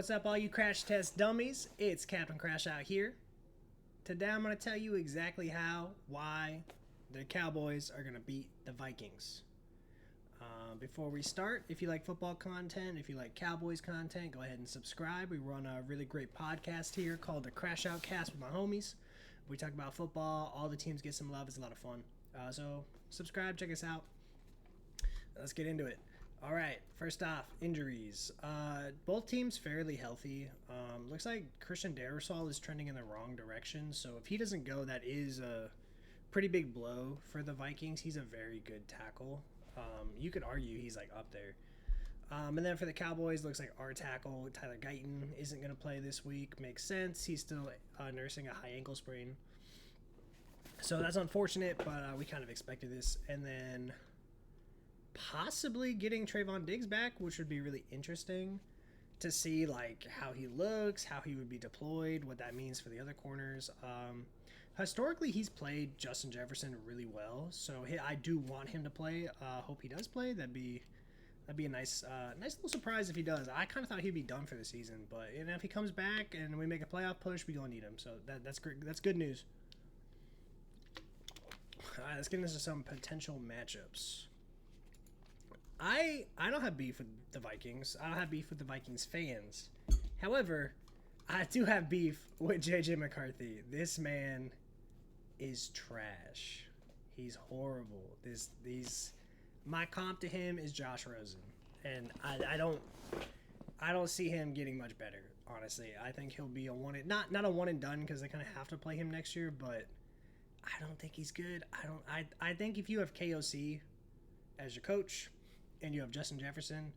What's up, all you crash test dummies? It's Captain Crash out here. Today I'm going to tell you exactly why the Cowboys are going to beat the Vikings. Before we start, if you like football content, if you like Cowboys content, go ahead and subscribe. We run a really great podcast here called the Crash Out Cast with my homies. We talk about football. All the teams get some love. It's a lot of fun. So subscribe, check us out. Let's get into it. All right, first off, injuries. Both teams fairly healthy. Looks like Christian Darrisaw is trending in the wrong direction, so if he doesn't go, that is a pretty big blow for the Vikings. He's a very good tackle. You could argue he's like up there. And then for the Cowboys, looks like our tackle, Tyler Guyton, isn't going to play this week. Makes sense. He's still nursing a high ankle sprain. So that's unfortunate, but we kind of expected this. And then possibly getting Trayvon Diggs back, which would be really interesting to see like how he looks, how he would be deployed, what that means for the other corners. Historically, he's played Justin Jefferson really well, so I do want him to play. Hope he does play. That'd be a nice little surprise if he does. I kind of thought he'd be done for the season, but if he comes back and we make a playoff push, we gonna need him. So that's great. That's good news. All right, let's get into some potential matchups. I don't have beef with the Vikings. I don't have beef with the Vikings fans. However, I do have beef with JJ McCarthy. This man is trash. He's horrible. My comp to him is Josh Rosen, and I don't see him getting much better. Honestly, I think he'll be not a one and done because they kind of have to play him next year. But I don't think he's good. I think if you have KOC as your coach, and you have Justin Jefferson,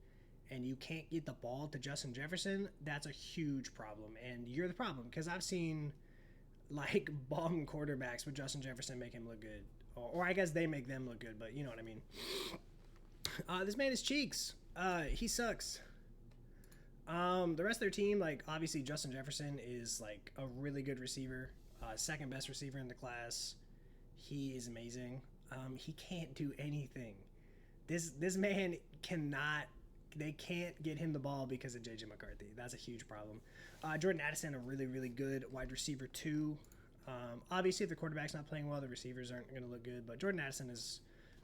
and you can't get the ball to Justin Jefferson, that's a huge problem. And you're the problem, because I've seen like bomb quarterbacks with Justin Jefferson make him look good. Or I guess they make them look good, but you know what I mean. This man is cheeks. He sucks. The rest of their team, like obviously Justin Jefferson is like a really good receiver. Second best receiver in the class. He is amazing. He can't do anything. This man cannot. They can't get him the ball because of JJ McCarthy. That's a huge problem. Jordan Addison, a really, really good wide receiver too. Obviously, if the quarterback's not playing well, the receivers aren't going to look good. But Jordan Addison is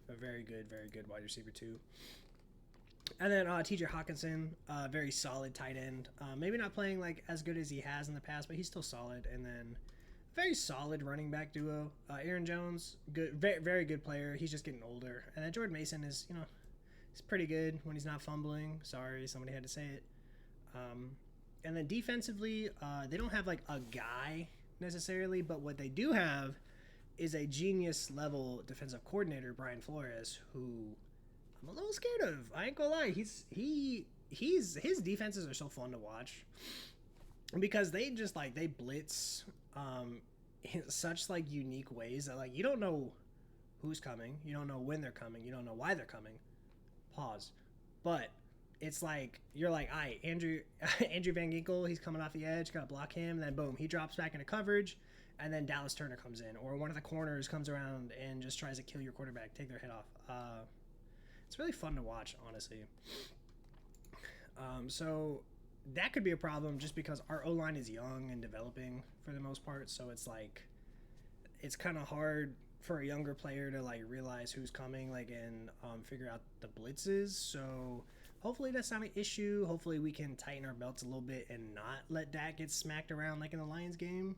a very good wide receiver too. And then T.J. Hawkinson, very solid tight end. Maybe not playing like as good as he has in the past, but he's still solid. And then very solid running back duo. Aaron Jones, good, very good player. He's just getting older. And then Jordan Mason is, he's pretty good when he's not fumbling. Sorry, somebody had to say it. And then defensively, they don't have like a guy necessarily, but what they do have is a genius level defensive coordinator, Brian Flores, who I'm a little scared of. I ain't gonna lie. His defenses are so fun to watch because they just like they blitz in such like unique ways that like you don't know who's coming, you don't know when they're coming, you don't know why they're coming. Pause. But it's like you're like, all right, Andrew Van Ginkel, he's coming off the edge, gotta block him, and then boom, he drops back into coverage, and then Dallas Turner comes in, or one of the corners comes around and just tries to kill your quarterback, take their head off. It's really fun to watch, honestly. So that could be a problem just because our O-line is young and developing for the most part, so it's like it's kind of hard for a younger player to like realize who's coming like and figure out the blitzes. So hopefully that's not an issue. Hopefully we can tighten our belts a little bit and not let Dak get smacked around like in the Lions game.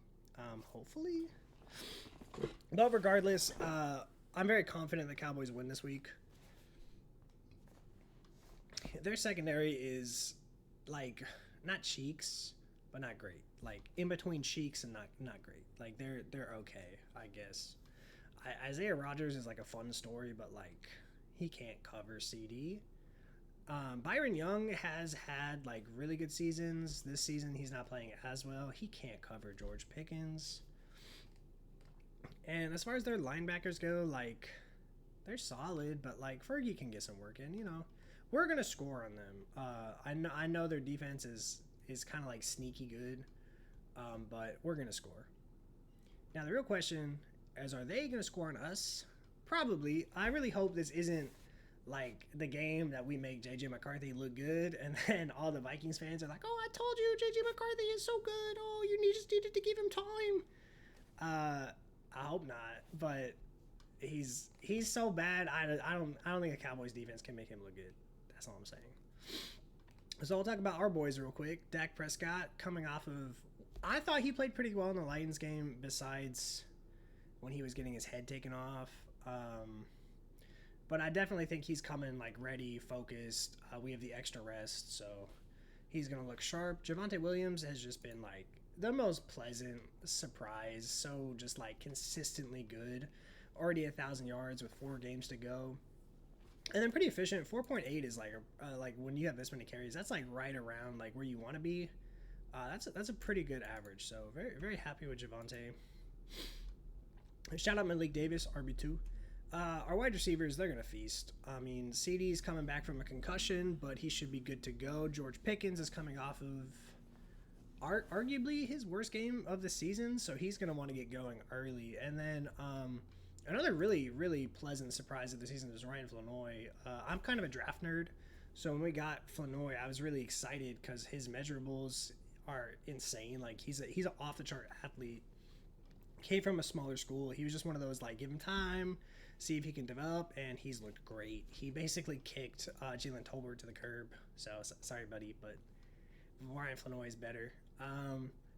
Hopefully. But regardless, I'm very confident the Cowboys win this week. Their secondary is like not cheeks, but not great. Like in between cheeks and not great. Like they're okay, I guess. Isaiah Rodgers is like a fun story, but like he can't cover CD. Byron Young has had like really good seasons. This season he's not playing as well. He can't cover George Pickens. And as far as their linebackers go, like they're solid, but like Fergie can get some work in. We're gonna score on them. I know their defense is kind of like sneaky good, but we're gonna score. Now the real question is, are they gonna score on us? Probably. I really hope this isn't like the game that we make JJ McCarthy look good, and then all the Vikings fans are like, "Oh, I told you JJ McCarthy is so good. Oh, you just needed to give him time." I hope not, but he's so bad. I don't think the Cowboys defense can make him look good. That's all I'm saying. So I'll talk about our boys real quick. Dak Prescott coming off of, I thought he played pretty well in the Lions game, besides when he was getting his head taken off. But I definitely think he's coming like ready, focused. We have the extra rest, so he's gonna look sharp. Javonte Williams has just been like the most pleasant surprise. So just like consistently good. Already 1,000 yards with 4 games to go. And then pretty efficient. 4.8 is like when you have this many carries, that's like right around like where you want to be. That's a pretty good average. So very very happy with Javonte. Shout out Malik Davis, RB2. Our wide receivers, they're gonna feast. I mean, CD's coming back from a concussion, but he should be good to go. George Pickens is coming off of arguably his worst game of the season, so he's gonna want to get going early. And then another really, really pleasant surprise of the season is Ryan Flanoy. I'm kind of a draft nerd, so when we got Flanoy, I was really excited because his measurables are insane. Like he's an off the chart athlete. Came from a smaller school. He was just one of those like give him time, see if he can develop, and he's looked great. He basically kicked Jalen Tolbert to the curb. So sorry, buddy, but Ryan Flanoy is better.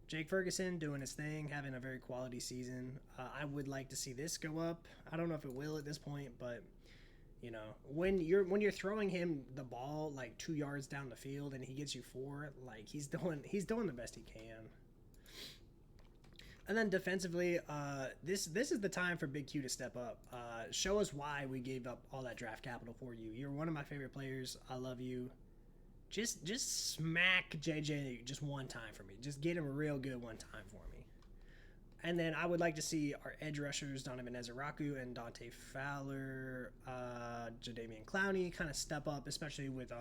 Jake Ferguson doing his thing, having a very quality season. I would like to see this go up. I don't know if it will at this point, but you know, when you're throwing him the ball like 2 yards down the field and he gets you 4, like he's doing the best he can. And then defensively, this is the time for Big Q to step up. Show us why we gave up all that draft capital for you. You're one of my favorite players. I love you. Just smack JJ just one time for me. Just get him real good one time for me. And then I would like to see our edge rushers, Donovan Ezeraku and Dante Fowler, Jadeveon Clowney, kind of step up, especially with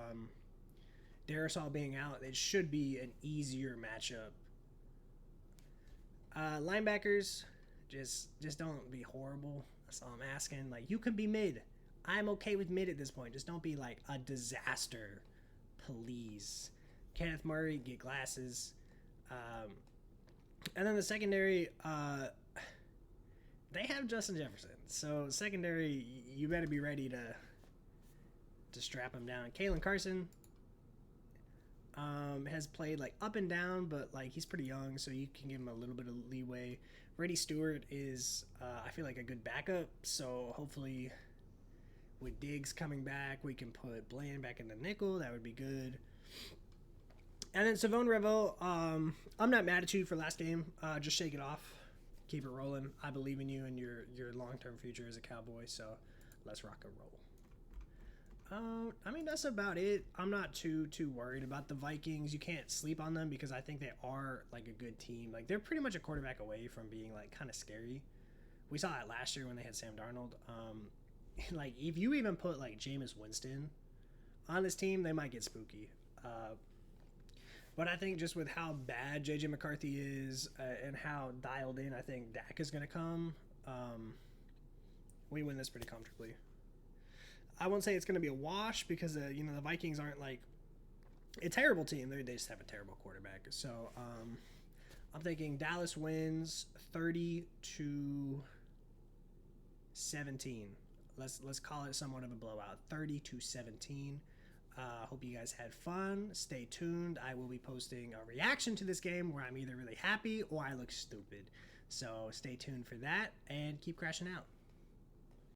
Darisaw being out. It should be an easier matchup. Linebackers, just don't be horrible. That's all I'm asking. Like, you can be mid. I'm okay with mid at this point. Just don't be like a disaster. Please. Kenneth Murray, get glasses. And then the secondary, they have Justin Jefferson. So secondary, you better be ready to strap him down. Kalen Carson has played like up and down, but like he's pretty young, so you can give him a little bit of leeway. Brady Stewart is, I feel like, a good backup. So hopefully, with Diggs coming back, we can put Bland back in the nickel. That would be good. And then Savon Revo, I'm not mad at you for last game. Just shake it off. Keep it rolling. I believe in you and your long-term future as a Cowboy, so let's rock and roll. I mean, that's about it. I'm not too worried about the Vikings. You can't sleep on them because I think they are like a good team. Like, they're pretty much a quarterback away from being like kind of scary. We saw it last year when they had Sam Darnold. Like, if you even put like Jameis Winston on this team, they might get spooky. But I think just with how bad JJ McCarthy is and how dialed in I think Dak is going to come, we win this pretty comfortably. I won't say it's going to be a wash because the Vikings aren't like a terrible team. They just have a terrible quarterback. So I'm thinking Dallas wins 30-17. Let's call it somewhat of a blowout. 30-17. Hope you guys had fun. Stay tuned. I will be posting a reaction to this game where I'm either really happy or I look stupid. So stay tuned for that and keep crashing out.